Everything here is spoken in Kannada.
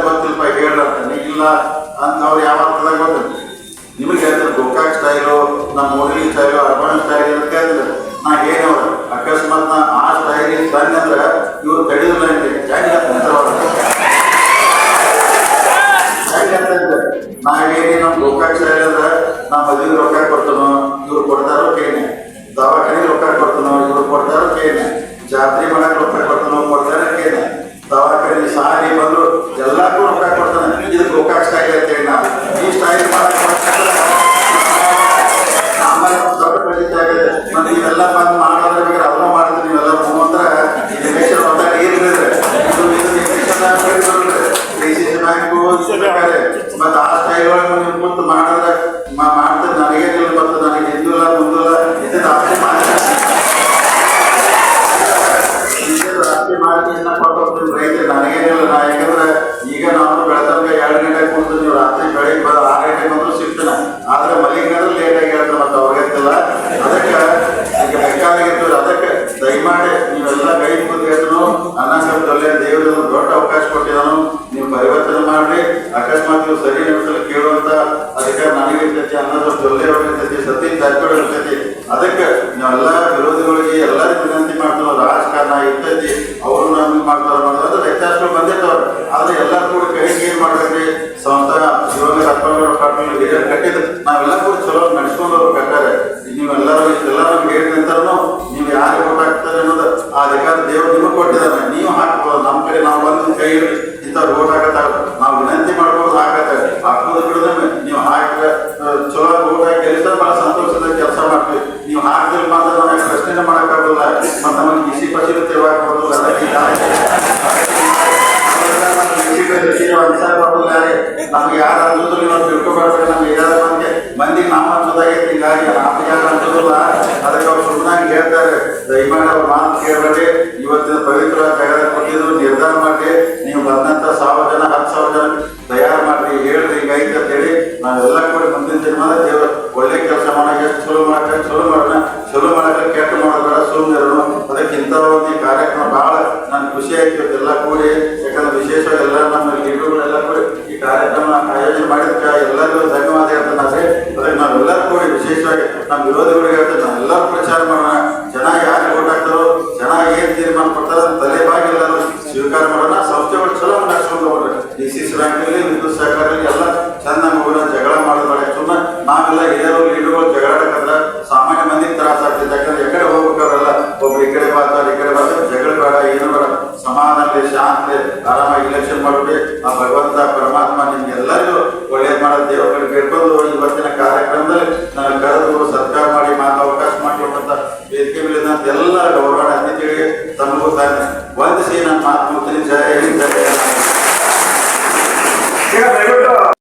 ಗೊತ್ತಿಲ್ಪ ಹೇಳ್ರಂತ ಇಲ್ಲ ಅಂತ ಅವ್ರು ಯಾವ ಅರ್ಥದಾಗ ಗೊತ್ತಿಲ್ಲ. ನಿಮಗೆ ಹೇಳ್ತಾರೆ ಗೋಕಾಕ್ ಸ್ಟೈಲು, ನಮ್ಮ ಮೋದಿ ಸ್ಟೈಲು, ಅರ್ಬನ್ ಸ್ಟೈಲ್ ಅಂತ ಕೇಳಿದ್ರೆ ನಾ ಏನವ್ರ ಅಕಸ್ಮಾತ್ ನಾ ಆ ಸ್ಟೈಲಿಗೆ ಬಂದೆ ಅಂದ್ರೆ ಇವ್ರು ತಡಿದಿಲ್ಲ ಅಂತ ನಾ ಹೇಳಿ ನಮ್ ಗೋಕಾಕ್ ಸ್ಟೈಲ್ ಅಂದ್ರೆ ನಾ ಮದುವೆ ರೊಕ್ಕ ಕೊಡ್ತಾನೋ ಇವ್ರು ಕೊಡ್ತಾರೋ ಕೇನೆ, ದವಾಖಾನೆ ರೊಕ್ಕ ಕೊಡ್ತಾನೋ ಇವ್ರು ಕೊಡ್ತಾರೋ ಕೇನೆ, ಜಾತ್ರೆ ಮಾಡಕ್ ರೊಕ್ಕ ಕೊಡ್ತಾನೋ ಕೊಡ್ತಾರೋ ಕೇನೆ, ದವಾಖಾನೆ ಸಾರಿ ಬಂದ್ರು ಎಲ್ಲಕ್ಕೂ ರೊಕ್ಕ ಕೊಡ್ತಾನೆ. ಇದು ಗೋಕಾಕ್ ಸ್ಟೈಲ್ ಅಂತೇಳಿ ನಾವು ಈ ಸ್ಟೈಲ್ ದೊಡ್ಡ ಪರಿಸ್ಥಿತಿ ಆಗಿದೆ. ಮತ್ತೆ ಇವೆಲ್ಲ ಬಂದು ಮಾಡೋದ್ರ ಬಗ್ಗೆ ಅಲ್ಲ ಮಾಡಿದ್ರೆ ನೀವೆಲ್ಲ ಅಂದ್ರೆ ಮತ್ತೆ ಆ ಸ್ಟೈಲ್ ಒಳಗೆ ನೀವು ಕೂತು ಮಾಡಿದ್ರೆ ಮಾಡ್ತಾರೆ ನನಗೇನಿಲ್ಲ ಮತ್ತು ನನಗೆ ಹಿಂದಿಲ್ಲ ಮುಂದಿಲ್ಲ ಇದನ್ನ ಆಸ್ತಿ ಮಾಡ್ತೀನಿ ಕೊಟ್ಟು ರೈತರು ನನಗೇನಿಲ್ಲ. ನಾ ಯಾಕಂದ್ರೆ ಈಗ ನಾವು ಬೆಳೆದಂಗ 2 ಗಂಟೆಗೆ ಕೂತು ನೀವು ರಾತ್ರಿ ಬೆಳಿಗ್ಗೆ 6 ಗಂಟೆಗೆ ಬಂದ್ರು ಸಿಗ್ತಾನೆ. ಆದ್ರೆ ಮಲ್ಲಿಗಂದ್ರೆ ಲೇಟಾಗಿ ಹೇಳ್ತಾರೆ ಮತ್ತೆ ಅವ್ರಿಗೆಲ್ಲ ಅದಕ್ಕೆ ಈಗ ಬೇಕಾಗಿರ್ತದೆ. ಅದಕ್ಕೆ ದಯಮಾಡಿ ನೀವೆಲ್ಲ ಕೈ ಮುಗಿದು ಹೇಳ್ತಾನು ಅನ್ನಸಂತಲ್ಲೇ ದೇವರು ದೊಡ್ಡ ಅವಕಾಶ ಕೊಟ್ಟಿದ್ದಾನು. ನೀವು ಪರಿವರ್ತನೆ ಮಾಡ್ರಿ. ಅಕಸ್ಮಾತ್ ನೀವು ಸರಿ ನಿಮಿಷದಲ್ಲಿ ಕೇಳುವಂತ ಅದಕ್ಕೆ ನನಗಿರ್ತೈತಿ ಅನ್ನೋದು ಜೊಲ್ಲೆ ಇರ್ತೈತಿ, ಸತೀಶ್ ಜಾರಕಿಹೊಳಿ ಇರ್ತೈತಿ. ಅದಕ್ಕೆ ನಾವೆಲ್ಲ ವಿರೋಧಿಗಳಿಗೆ ಎಲ್ಲರಿಗೂ ವಿನಂತಿ ಮಾಡ್ತಾವ. ರಾಜಕಾರಣ ಇರ್ತೈತಿ ಅವರು ನಮ್ಗೆ ಮಾಡ್ತಾರ ಮಾಡೋದು ವ್ಯತ್ಯಾಸಗಳು ಬಂದಿರ್ತಾವ್ರಿ. ಆದ್ರೆ ಎಲ್ಲರೂ ಕೂಡ ಕೈಗೆ ಏನ್ ಮಾಡ್ಬೇಕ್ರಿ ಸಂಸ್ಥಾ ಇವಾಗ ಹಿರಿಯರು ಕಟ್ಟಿದ್ರು ನಾವೆಲ್ಲ ಕೂಡ ಚಲೋ ನಡೆಸ್ಕೊಂಡವ್ರು ಕಟ್ಟಾರೆ. ನೀವೆಲ್ಲರೂ ಹೇಳಿದ ನಂತರನು ನೀವು ಯಾರು ಓಟ್ ಹಾಕ್ತಾರೆ ಅನ್ನೋದು ಆ ಅಧಿಕಾರ ದೇವರು ನಿಮಗೆ ಕೊಟ್ಟಿದ್ದಾರೆ. ನೀವು ಹಾಕ್ಬೋದು. ನಮ್ಮ ಕಡೆ ನಾವು ಬಂದು ಕೈ ಇಂಥವ್ರು ಓಟ್ ಹಾಕತ್ತಾರ ನಾವು ವಿನಂತಿ ಮಾಡ್ಬೋದು ಹಾಕತ್ತಾರೆ. ಹಾಕೋದು ಬಿಡೋದ ನೀವು ಹಾಕ ಚಲೋ ಓಟ್ ಹಾಕಿ ಗೆಲ್ಲಿಸಿದ್ರೆ ಬಹಳ ಸಂತೋಷದ ಕೆಲಸ ಮಾಡ್ತೀವಿ. ನೀವು ಹಾಕಿದ್ರೆ ಮಾತ್ರ ನಮಗೆ ಪ್ರಶ್ನೆ ಮಾಡೋಕ್ಕಾಗಲ್ಲ. ಮತ್ತೆ ನಮಗೆ ಬಿಸಿ ಪಸಿಲು ತಿರುವಾಕೋದಿಲ್ಲ. ನಮ್ಗೆ ಯಾರು ಅಂದ್ರು ನೀವು ತಿಳ್ಕೊಬಾರ್ದು. ನಮ್ಗೆ ಯಾರು ಮಂದಿಗೆ ನಾವು ಹಂಚೋದಾಗೈತಿ. ಹೀಗಾಗಿ ನಮ್ಗೆ ಯಾರು ಹಂಚೋದಿಲ್ಲ. ಅದಕ್ಕೆ ಅವ್ರು ಸುಮ್ಮನಾಗಿ ಹೇಳ್ತಾರೆ ದಯಮಾಡಿ ಅವ್ರ ಮಾತು ಕೇಳಬೇಡಿ. ಇವತ್ತಿನ ಪವಿತ್ರ ಜಗದ ಕೊಟ್ಟಿದ್ದು ನಿರ್ಧಾರ ಮಾಡಿ ನೀವು ಬಂದಂತ 1000 ಜನ 10,000 ಜನ ತಯಾರು ಮಾಡ್ರಿ ಹೇಳ್ರಿ ಹಿಂಗೈತೆ ಅಂತ ಹೇಳಿ ನಾವೆಲ್ಲ ಕೂಡ ಮುಂದಿನ ಜನ್ಮದ ದೇವರು ಒಳ್ಳೆ ಕೆಲಸ ಮಾಡಕ್ಕೆ ಎಷ್ಟು ಚಲೋ ಮಾಡಕ್ಕೆ ಚಲೋ ಮಾಡೋಣ, ಚಲೋ ಮಾಡಕ್ಕೆ ಕೆಟ್ಟ ಮಾಡೋದ್ರ ಸುಮ್ಮನಿರೋಣ. ಅದಕ್ಕೆ ಇಂಥ ಒಂದು ಈ ಕಾರ್ಯಕ್ರಮ ಬಹಳ ನನ್ಗೆ ಖುಷಿ ಆಯ್ತು ಎಲ್ಲ ಕೂಡಿ. ಯಾಕಂದ್ರೆ ವಿಶೇಷವಾಗಿ ಎಲ್ಲ ನಮ್ಮ ಲೀಡರ್ಗಳೆಲ್ಲ ಕೂಡ ಈ ಕಾರ್ಯಕ್ರಮ ಆಯೋಜನೆ ಮಾಡಿದಕ್ಕೆ ಎಲ್ಲರಿಗೂ ಧನ್ಯವಾದ ಹೇಳ್ತಾನೆ. ಅದಕ್ಕೆ ನಾವೆಲ್ಲರೂ ಕೂಡಿ ವಿಶೇಷವಾಗಿ ನಮ್ಮ ವಿರೋಧಿಗಳಿಗೆ ಹೇಳ್ತೇವೆ ನಾವೆಲ್ಲರೂ ಪ್ರಚಾರ ಮಾಡೋಣ. ಜನ ಯಾರು ಓಟ್ ಹಾಕ್ತಾರೋ ಜನ ಏನ್ ತೀರ್ಮಾನ ಕೊಡ್ತಾರ ತಲೆಬಾಗಿ ಎಲ್ಲರೂ ಸ್ವೀಕಾರ ಮಾಡೋಣ. ಸಂಸ್ಥೆಗಳು ಚಲೋ ನಡೆಸ್ಕೊಂಡು ಹೋಗ್ರಿ. DCC ಬ್ಯಾಂಕಲ್ಲಿ ವಿದ್ಯುತ್ ಸಹಕಾರದಲ್ಲಿ ಎಲ್ಲ ಚೆನ್ನಾಗಿ ಹೋಗೋಣ. ಜಗಳ ಮಾಡೋದ್ರ ಸುಮ್ಮನೆ ನಾವೆಲ್ಲ ಹಿರಿಯರು ಲೀಡರ್ಗಳು ಜಗಳಾಡಕಂದ್ರೆ ಸಾಮಾನ್ಯ ಮಂದಿಗೆ ತ್ರಾಸ ಆಗ್ತದೆ. ಯಾಕಂದ್ರೆ ಎಕಡೆ ಹೋಗ್ಬೇಕಾರಲ್ಲ ಒಬ್ರು ಈ ಕಡೆ ಬರ್ತಾರೆ ಈ ಕಡೆ ಬರ್ತಾರೆ. ಜಗಳ ಬೇಡ ಏನು ಬೇಡ, ಸಮಾಧಾನ ಶಾಂತಿ ಆರಾಮಾಗಿ ಇಲೆಕ್ಷನ್ ಮಾಡ್ಬಿಡಿ. ಆ ಭಗವಂತ ಪರಮಾತ್ಮ ನಿಮ್ಗೆಲ್ಲರಿಗೂ ಒಳ್ಳೇದು ಮಾಡೋದು ದೇವ್ರ ಕಡೆ ಬೇಡ್ಕೊಂಡು ಇವತ್ತಿನ ಕಾರ್ಯಕ್ರಮದಲ್ಲಿ ನಾನು ಕರೆದು ಸತ್ಕಾರ ಮಾಡಿ ಮಾತು ಅವಕಾಶ ಮಾಡಿಕೊಂಡಂತ ವೇದಿಕೆ ಮೇಲೆ ಎಲ್ಲ ಗೌರವ ಅತಿಥಿಗಳಿಗೆ ತಮಗೂ ವಂದಿಸಿ ನನ್ನ ಮಾತು ಮುಗಿಸ್ತೀನಿ. ಜಯ ಹಿಂದ್, ಜಯ